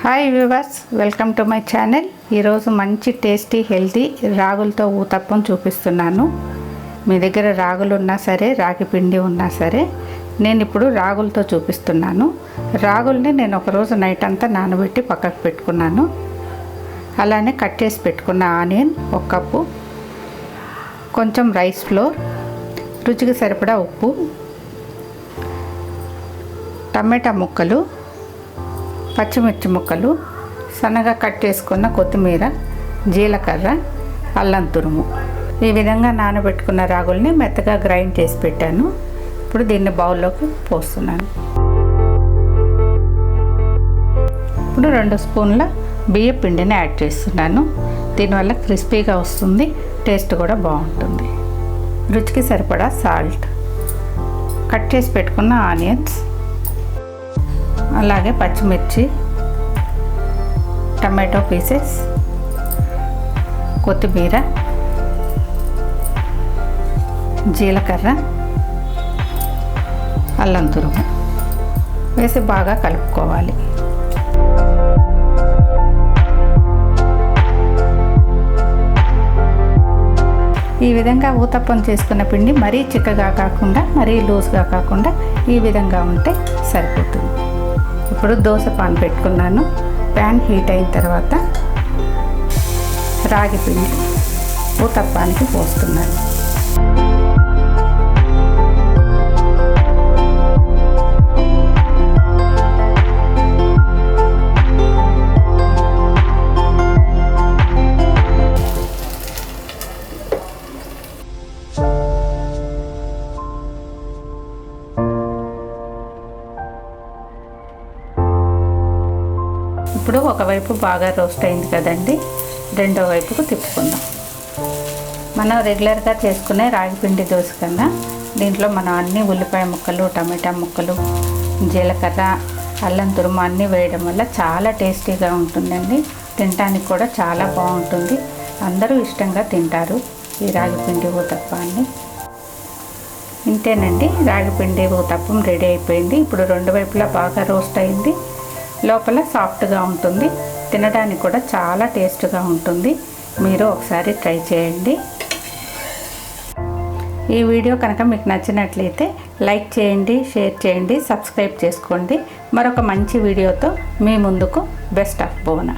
Hi viewers, welcome to my channel. ఈరోజు మంచి tasty healthy రాగులతో uttapam చూపిస్తున్నాను. మీ దగ్గర రాగులు ఉన్నా సరే, రాగి పిండి ఉన్నా సరే, నేను ఇప్పుడు రాగులతో చూపిస్తున్నాను. రాగుల్ని నేను ఒకరోజు నైట్ అంతా నానబెట్టి పక్కకు పెట్టుకున్నాను. అలానే కట్ చేసి పెట్టుకున్న ఆనియన్ 1 కప్పు, కొంచెం రైస్ ఫ్లోర్, రుచికి సరిపడా ఉప్పు, టమాటా ముక్కలు, పచ్చిమిర్చి ముక్కలు, సన్నగా కట్ చేసుకున్న కొత్తిమీర, జీలకర్ర, అల్లం తురుము. ఈ విధంగా నానబెట్టుకున్న రాగుల్ని మెత్తగా గ్రైండ్ చేసి పెట్టాను. ఇప్పుడు దీన్ని బౌల్లోకి పోస్తున్నాను. ఇప్పుడు 2 స్పూన్ల బియ్య పిండిని యాడ్ చేస్తున్నాను. దీనివల్ల క్రిస్పీగా వస్తుంది, టేస్ట్ కూడా బాగుంటుంది. రుచికి సరిపడా సాల్ట్, కట్ చేసి పెట్టుకున్న ఆనియన్స్, అలాగే పచ్చిమిర్చి, టమాటో పీసెస్, కొత్తిమీర, జీలకర్ర, అల్లం తురుము వేసి బాగా కలుపుకోవాలి. ఈ విధంగా ఊతప్పం చేసుకున్న పిండి మరీ చిక్కగా కాకుండా, మరీ లూజ్గా కాకుండా ఈ విధంగా ఉంటే సరిపోతుంది. ఇప్పుడు దోశ పాన్ పెట్టుకున్నాను. ప్యాన్ హీట్ అయిన తర్వాత రాగి పిండి ఊతప్పానికి పోస్తున్నాను. ఇప్పుడు ఒకవైపు బాగా రోస్ట్ అయింది కదండి, రెండో వైపుకు తిప్పుకుందాం. మనం రెగ్యులర్గా చేసుకునే రాగి పిండి దోశ కన్నా దీంట్లో మనం అన్ని ఉల్లిపాయ ముక్కలు, టమాటా ముక్కలు, జీలకర్ర, అల్లం తురుము అన్నీ వేయడం వల్ల చాలా టేస్టీగా ఉంటుందండి. తినడానికి కూడా చాలా బాగుంటుంది. అందరూ ఇష్టంగా తింటారు ఈ రాగి పిండి ఊతప్పాన్ని. ఇంతేనండి, రాగి పిండి ఊతప్పం రెడీ అయిపోయింది. ఇప్పుడు 2 వైపులా బాగా రోస్ట్ అయింది, లోపల సాఫ్ట్గా ఉంటుంది. తినడానికి కూడా చాలా టేస్ట్గా ఉంటుంది. మీరు ఒకసారి ట్రై చేయండి. ఈ వీడియో కనుక మీకు నచ్చినట్లయితే లైక్ చేయండి, షేర్ చేయండి, సబ్స్క్రైబ్ చేసుకోండి. మరొక మంచి వీడియోతో మీ ముందుకు. Best of బోనా.